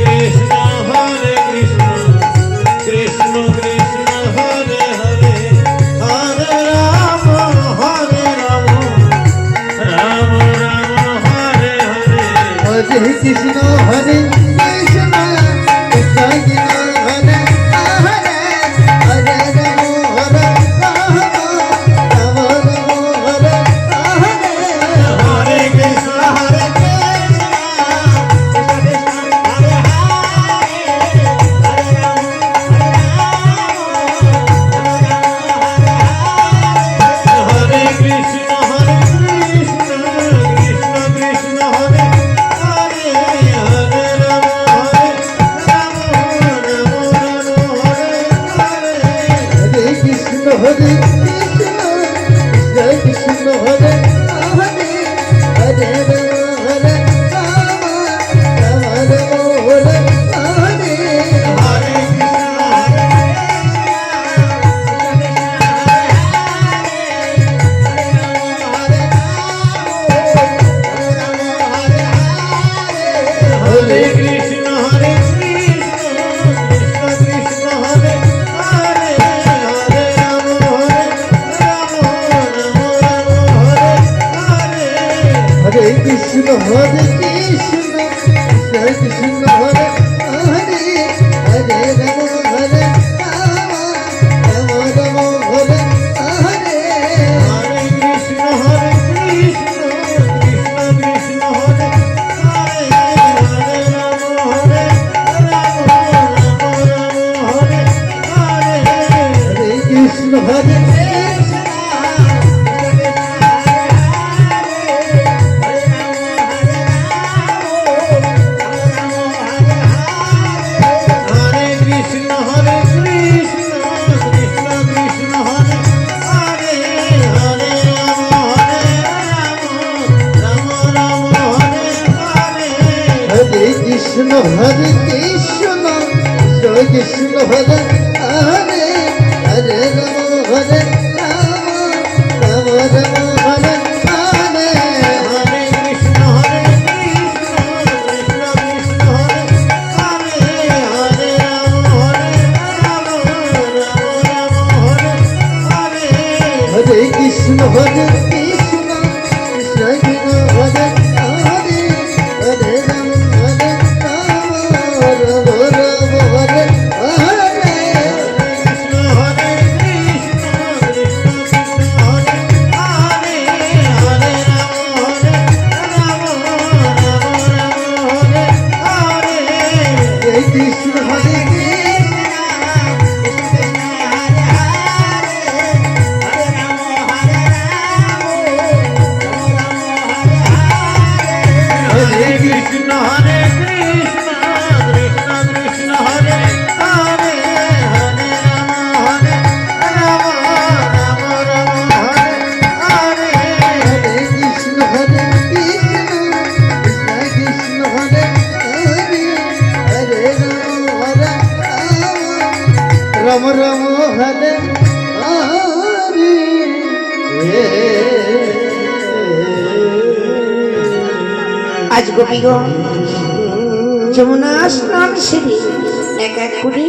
কৃষ্ণ হরে কৃষ্ণ কৃষ্ণ হরে হরে হরে রাম হরে রাম রাম রাম হরে হরে হরে কৃষ্ণ হরে কৃষ্ণ কৃষ্ণ হরে হরে রাম হরে কৃষ্ণ হরে কৃষ্ণ কৃষ্ণ কৃষ্ণ হরে হরে জয় কৃষ্ণ হরে হরে হরে হরে রাম রাম রাম হরে হরে হরে কৃষ্ণ হরে কৃষ্ণ হরে হরে কৃষ্ণ হরে কৃষ্ণ জয় কৃষ্ণ হরে হরে হরে রাম হরে রাম রাম রাম হরে হরে হরে কৃষ্ণ হরে কৃষ্ণ কৃষ্ণ কৃষ্ণ হরে হরে হরে রাম হরে রাম রাম রাম হরে হরে হরে কৃষ্ণ হরে কৃষ্ণ হরে কৃষ্ণ জয় কৃষ্ণ হরে হরে হরে রাম হরে রাম রাম রাম হরে হরে হরে কৃষ্ণ হরে কৃষ্ণ কৃষ্ণ কৃষ্ণ হরে হরে হরে রাম হরে রাম রাম রাম হরে হরে হরে কৃষ্ণ হরে কৃষ্ণ কৃষ্ণ কৃষ্ণ হরে হরে হরে রাম কৃষ্ণ হরে কৃষ্ণ হরে কৃষ্ণ কৃষ্ণ কৃষ্ণ হরে হরে হরে রাম হরে রাম রাম রাম হরে হরে হরে কৃষ্ণ হরে কৃষ্ণ কৃষ্ণ কৃষ্ণ হরে হরে হরে রাম হরে রাম রাম হরে হরে আজ গোপীগণ যমুনা স্নান সেরে এক এক করে